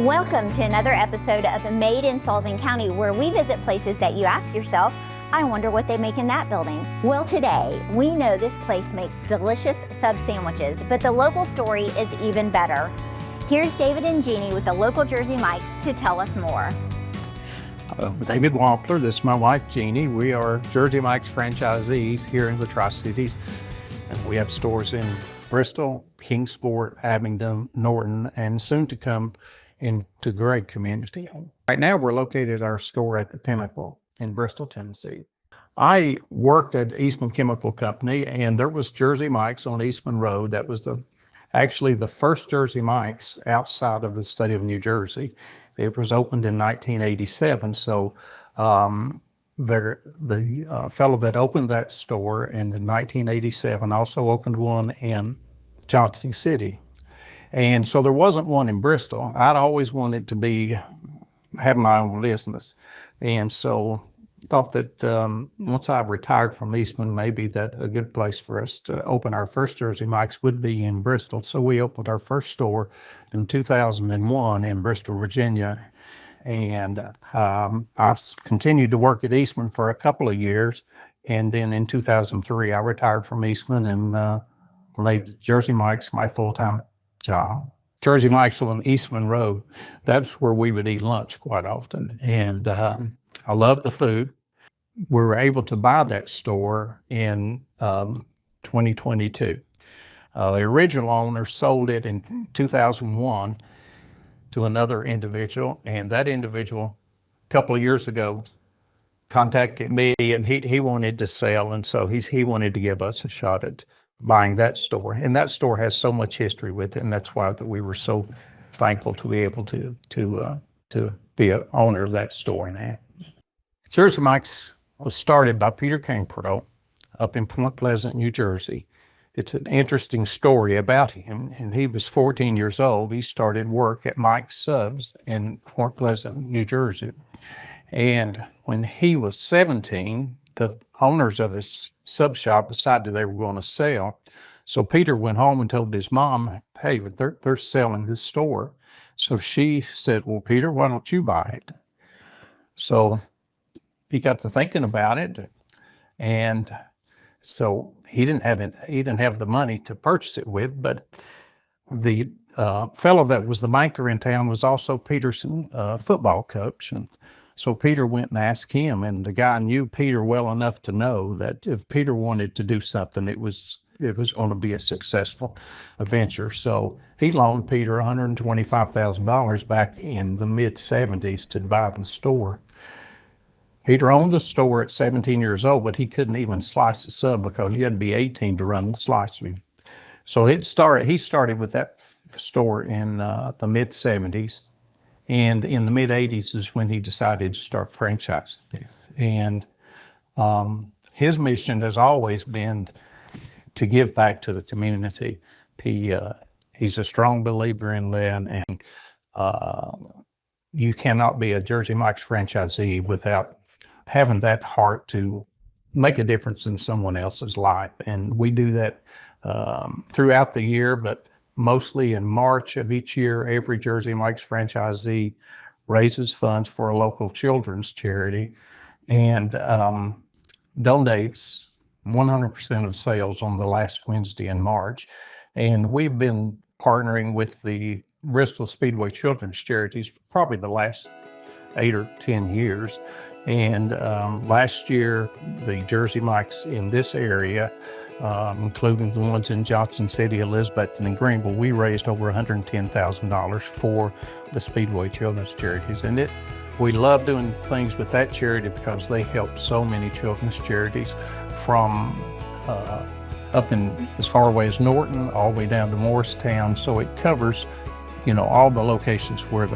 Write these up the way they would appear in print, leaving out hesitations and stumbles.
Welcome to another episode of Made in Sullivan County, where we visit places that you ask yourself, I wonder what they make in that building. Well, today, we know this place makes delicious sub sandwiches, but the local story is even better. Here's David and Jeannie with the local Jersey Mikes to tell us more. David Wampler, this is my wife Jeannie. We are Jersey Mike's franchisees here in the Tri-Cities. And we have stores in Bristol, Kingsport, Abingdon, Norton, and soon to come into Gray community. Right now we're located at our store at the Pinnacle in Bristol, Tennessee. I worked at Eastman Chemical Company, and there was Jersey Mike's on Eastman Road. That was actually the first Jersey Mike's outside of the state of New Jersey. It was opened in 1987, so the fellow that opened that store in 1987 also opened one in Johnson City. And so there wasn't one in Bristol. I'd always wanted to have my own business. And so thought that once I retired from Eastman, maybe that a good place for us to open our first Jersey Mike's would be in Bristol. So we opened our first store in 2001 in Bristol, Virginia. And I've continued to work at Eastman for a couple of years. And then in 2003, I retired from Eastman and made Jersey Mike's my full-time job. Jersey Mike's on Eastman Road, that's where we would eat lunch quite often. And I love the food. We were able to buy that store in 2022. The original owner sold it in 2001 to another individual, and that individual a couple of years ago contacted me, and he wanted to sell, and so he wanted to give us a shot at buying that store. And that store has so much history with it, and that's why that we were so thankful to be able to be an owner of that store now. Jersey Mike's was started by Peter Kingpro up in Point Pleasant, New Jersey. It's an interesting story about him, and he was 14 years old. He started work at Mike's Subs in Point Pleasant, New Jersey. And when he was 17, the owners of his sub shop decided they were going to sell. So Peter went home and told his mom, hey, they're selling this store. So she said, well, Peter, why don't you buy it? So he got to thinking about it, and so he didn't have the money to purchase it with, but the fellow that was the banker in town was also Peter's football coach. And so Peter went and asked him, and the guy knew Peter well enough to know that if Peter wanted to do something, it was going to be a successful venture. So he loaned Peter $125,000 back in the mid-'70s to buy the store. Peter owned the store at 17 years old, but he couldn't even slice a sub because you had to be 18 to run the slicing. So he started with that store in the mid-'70s. And in the mid-'80s is when he decided to start franchising. And his mission has always been to give back to the community. He's a strong believer in that, and you cannot be a Jersey Mike's franchisee without having that heart to make a difference in someone else's life. And we do that throughout the year, but mostly in March of each year. Every Jersey Mike's franchisee raises funds for a local children's charity and donates 100% of sales on the last Wednesday in March. And we've been partnering with the Bristol Speedway Children's Charities for probably the last 8 or 10 years. And last year, the Jersey Mike's in this area, including the ones in Johnson City, Elizabeth, and Greenville, we raised over $110,000 for the Speedway Children's Charities. And we love doing things with that charity because they help so many children's charities from up in as far away as Norton, all the way down to Morristown. So it covers, all the locations where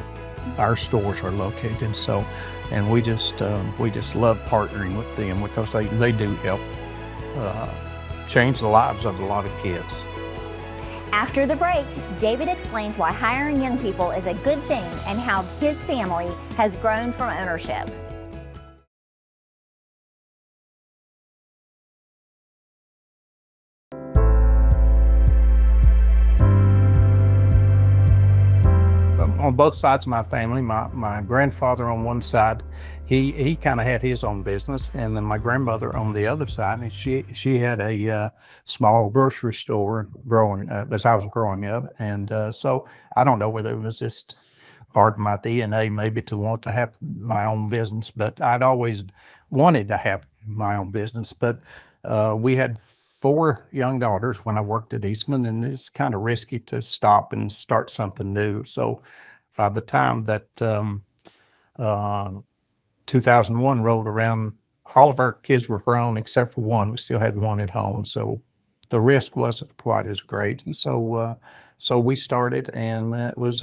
our stores are located. So, and we just love partnering with them because they do help change the lives of a lot of kids. After the break, David explains why hiring young people is a good thing and how his family has grown from ownership. on both sides of my family. My grandfather on one side, he kind of had his own business, and then my grandmother on the other side, and she had a small grocery store growing as I was growing up, and so I don't know whether it was just part of my DNA maybe to want to have my own business, but I'd always wanted to have my own business. But we had 4 young daughters when I worked at Eastman, and it's kind of risky to stop and start something new. So by the time that 2001 rolled around, all of our kids were grown except for one. We still had one at home, so the risk wasn't quite as great. And so we started, and it was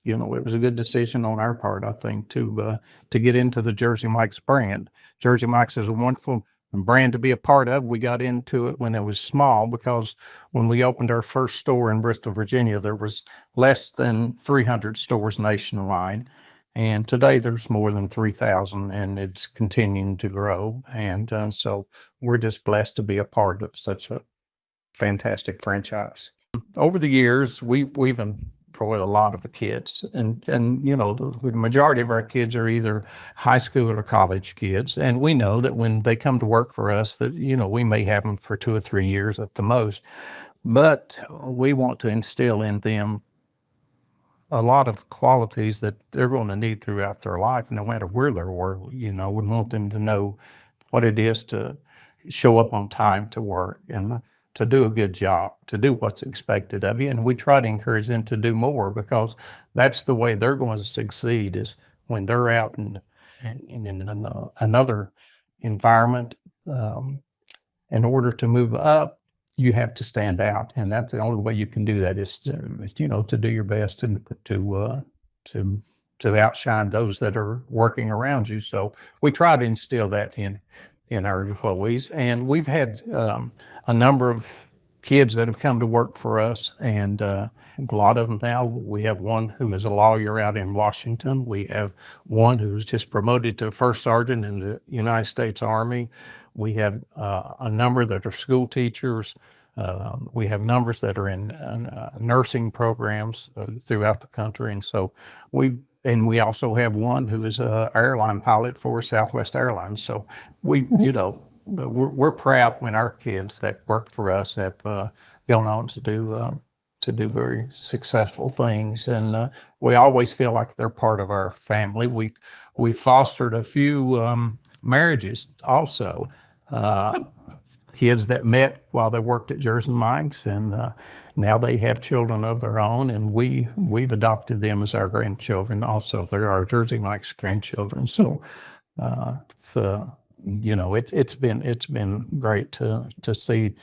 it was a good decision on our part, I think, to get into the Jersey Mike's brand. Jersey Mike's is a wonderful brand to be a part of. We got into it when it was small, because when we opened our first store in Bristol, Virginia, there was less than 300 stores nationwide. And today there's more than 3,000, and it's continuing to grow. And so we're just blessed to be a part of such a fantastic franchise. Over the years, we've employed a lot of the kids, and the majority of our kids are either high school or college kids. And we know that when they come to work for us, that we may have them for 2 or 3 years at the most, but we want to instill in them a lot of qualities that they're going to need throughout their life, no matter where they work. We want them to know what it is to show up on time to work, and to do a good job, to do what's expected of you. And we try to encourage them to do more, because that's the way they're going to succeed, is when they're out in another environment. In order to move up, you have to stand out, and that's the only way you can do that is to do your best and to outshine those that are working around you. So we try to instill that in our employees, and we've had a number of kids that have come to work for us, and a lot of them now. We have one who is a lawyer out in Washington. We have one who's just promoted to first sergeant in the United States Army. We have a number that are school teachers. We have numbers that are in nursing programs throughout the country. And so we also have one who is an airline pilot for Southwest Airlines. So we're proud when our kids that work for us have gone on to do very successful things. And we always feel like they're part of our family. We fostered a few marriages also. Kids that met while they worked at Jersey Mike's, and now they have children of their own, and we've adopted them as our grandchildren also. They're our Jersey Mike's grandchildren. So it's been great to see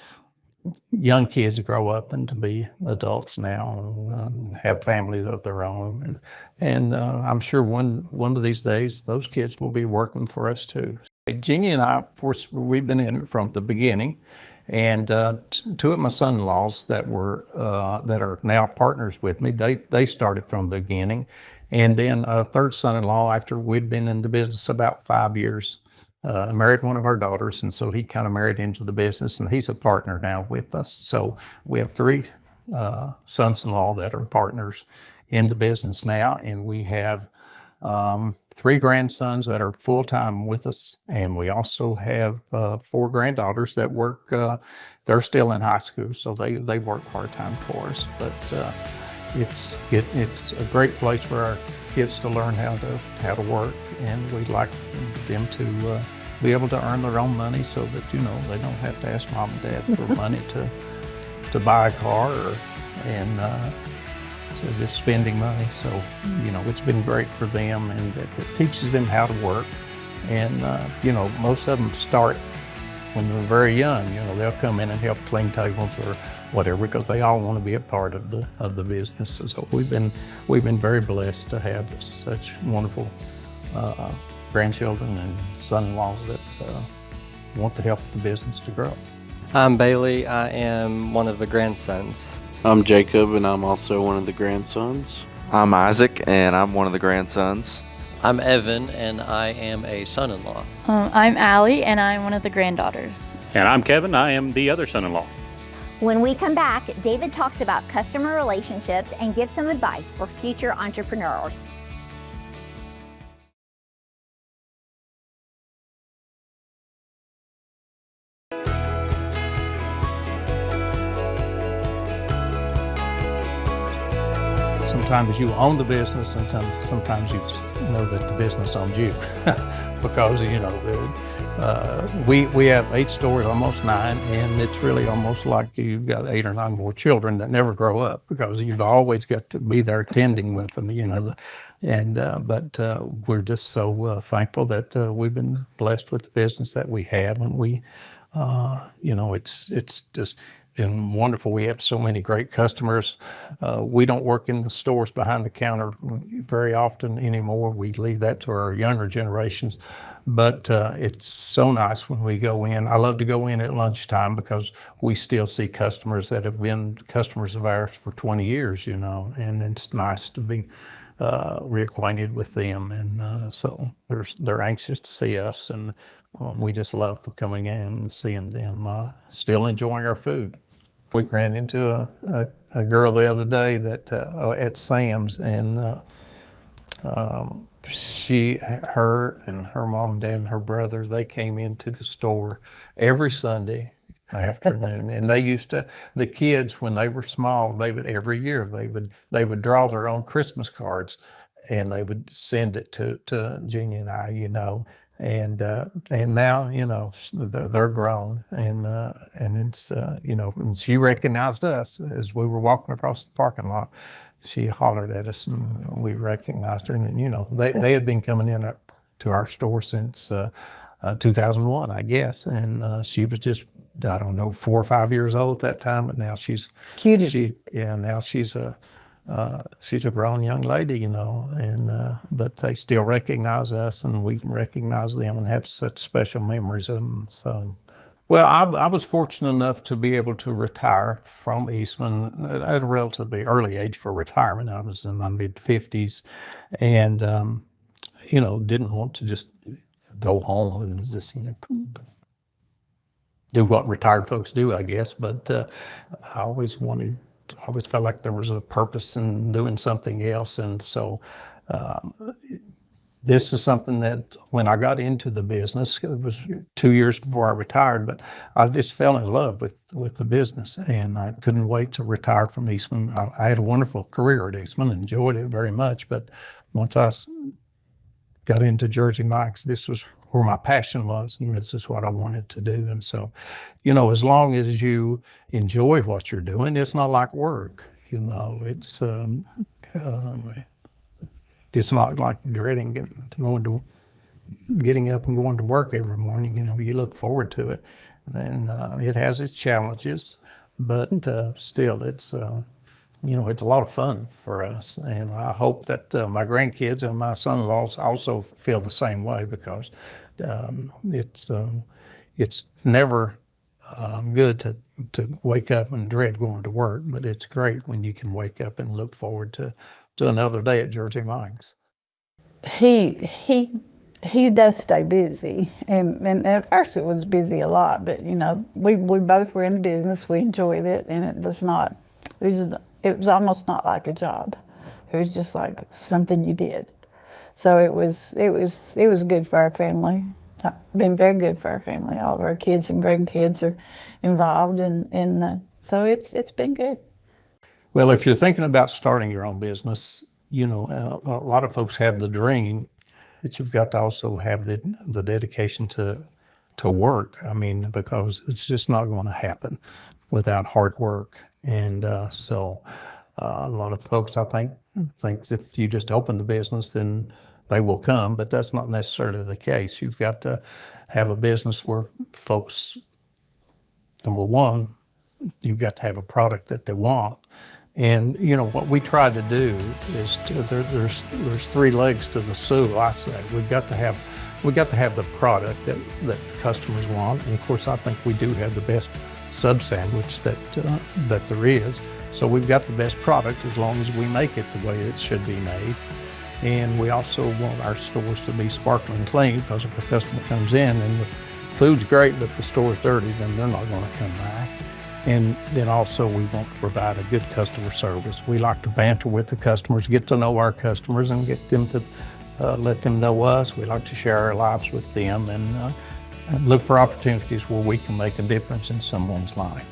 young kids grow up and to be adults now, and have families of their own. And I'm sure one of these days, those kids will be working for us too. Jeannie and I, of course, we've been in it from the beginning, and 2 of my son-in-laws that are now partners with me, they started from the beginning. And then a third son-in-law, after we'd been in the business about 5 years, married one of our daughters, and so he kind of married into the business, and he's a partner now with us. So we have 3 sons-in-law that are partners in the business now, and we have 3 grandsons that are full-time with us, and we also have 4 granddaughters that work. They're still in high school, so they work part-time for us. But it's a great place for our kids to learn how to work, and we'd like them to be able to earn their own money, so that they don't have to ask mom and dad for money to buy a car and to just spending money. So it's been great for them, and it teaches them how to work. And most of them start when they're very young. They'll come in and help clean tables or whatever, because they all want to be a part of the business. So we've been very blessed to have such wonderful grandchildren and son-in-laws that want to help the business to grow. I'm Bailey. I am one of the grandsons. I'm Jacob, and I'm also one of the grandsons. I'm Isaac, and I'm one of the grandsons. I'm Evan, and I am a son-in-law. I'm Allie, and I'm one of the granddaughters. And I'm Kevin. I am the other son-in-law. When we come back, David talks about customer relationships and gives some advice for future entrepreneurs. Sometimes you own the business, and sometimes you know that the business owns you, because we have 8 stores, almost 9, and it's really almost like you've got 8 or 9 more children that never grow up, because you've always got to be there tending with them, But we're just so thankful that we've been blessed with the business that we have, and we, it's just been wonderful. We have so many great customers. We don't work in the stores behind the counter very often anymore. We leave that to our younger generations. But it's so nice when we go in. I love to go in at lunchtime because we still see customers that have been customers of ours for 20 years, and it's nice to be reacquainted with them. And so they're anxious to see us, and we just love coming in and seeing them still enjoying our food. We ran into a girl the other day that at Sam's, and her and her mom and dad and her brother, they came into the store every Sunday afternoon, and they used to, the kids, when they were small, every year they would draw their own Christmas cards, and they would send it to Jeannie and I, and now they're grown, and it's and she recognized us as we were walking across the parking lot. She hollered at us, and we recognized her, and they had been coming in to our store since 2001, I guess, and she was just, I don't know, 4 or 5 years old at that time, but now she's now she's a grown young lady, and but they still recognize us, and we recognize them, and have such special memories of them. So, well, I was fortunate enough to be able to retire from Eastman at a relatively early age for retirement. I was in my mid-50s, and didn't want to just go home and just do what retired folks do, I guess. But I always felt like there was a purpose in doing something else. And so this is something that when I got into the business, it was 2 years before I retired, but I just fell in love with the business, and I couldn't wait to retire from Eastman. I had a wonderful career at Eastman, enjoyed it very much, but once I got into Jersey Mike's, this was where my passion was, and this is what I wanted to do. And so, as long as you enjoy what you're doing, it's not like work. It's not like dreading getting up and going to work every morning. You look forward to it, and it has its challenges, but still, it's it's a lot of fun for us, and I hope that my grandkids and my son-in-laws also feel the same way, because it's never good to wake up and dread going to work, but it's great when you can wake up and look forward to another day at Jersey Mike's. He does stay busy, and at first it was busy a lot, but we both were in the business, we enjoyed it, and it was almost not like a job. It was just like something you did. So it was good for our family. Been very good for our family. All of our kids and grandkids are involved, and so it's been good. Well, if you're thinking about starting your own business, a lot of folks have the dream, but you've got to also have the dedication to work. I mean, because it's just not going to happen without hard work. And so a lot of folks, I think if you just open the business, then they will come, but that's not necessarily the case. You've got to have a business where folks, number one, you've got to have a product that they want. And what we try to do is there's 3 legs to the stool. I say we've got to have the product that the customers want, and of course I think we do have the best sub sandwich that there is. So we've got the best product as long as we make it the way it should be made. And we also want our stores to be sparkling clean, because if a customer comes in and the food's great but the store's dirty, then they're not going to come back. And then also we want to provide a good customer service. We like to banter with the customers, get to know our customers and get them to let them know us. We like to share our lives with them and look for opportunities where we can make a difference in someone's life.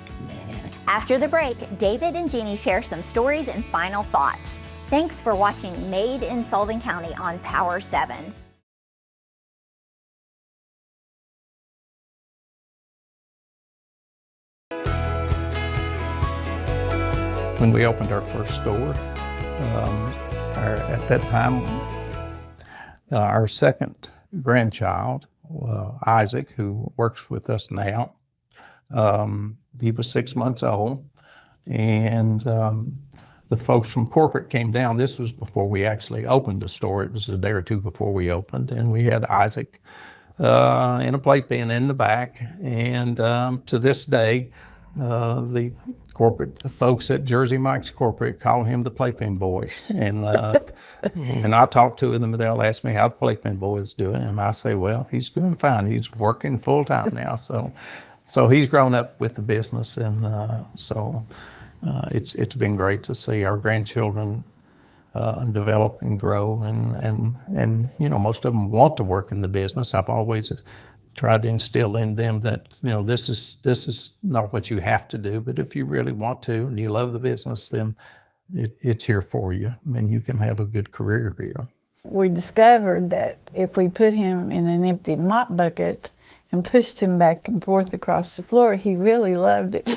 After the break, David and Jeannie share some stories and final thoughts. Thanks for watching Made in Sullivan County on Power 7. When we opened our first store, at that time, our second grandchild, Isaac, who works with us now, he was 6 months old, and the folks from corporate came down. This was before we actually opened the store. It was a day or two before we opened, and we had Isaac in a playpen in the back. And to this day, the corporate folks at Jersey Mike's Corporate call him the Playpen Boy. And I talk to them, and they'll ask me how the Playpen Boy is doing. And I say, well, he's doing fine. He's working full time now. So he's grown up with the business. And it's been great to see our grandchildren develop and grow. And you know, most of them want to work in the business. I've always tried to instill in them that, you know, this is not what you have to do, but if you really want to and you love the business, then it's here for you, and you can have a good career here. We discovered that if we put him in an empty mop bucket and pushed him back and forth across the floor, he really loved it.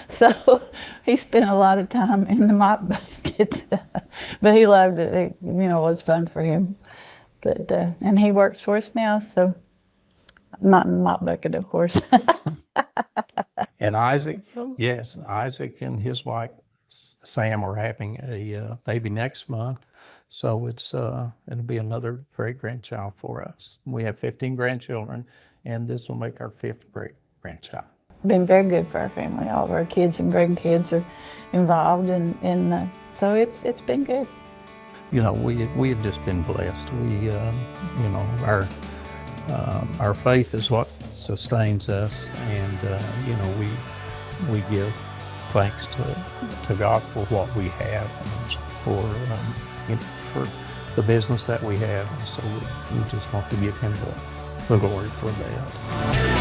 So he spent a lot of time in the mop bucket, but he loved it. It, you know, was fun for him. But and he works for us now, so. Not in the mop bucket, of course. And Isaac, yes, Isaac and his wife, Sam, are having a baby next month. So it'll be another great grandchild for us. We have 15 grandchildren, and this will make our 5th great grandchild. Been very good for our family. All of our kids and grandkids are involved, and so it's been good. You know, we have just been blessed. We, you know, our faith is what sustains us, and you know, we give thanks to God for what we have and for you know, for the business that we have, and so we just want to give Him the glory for that.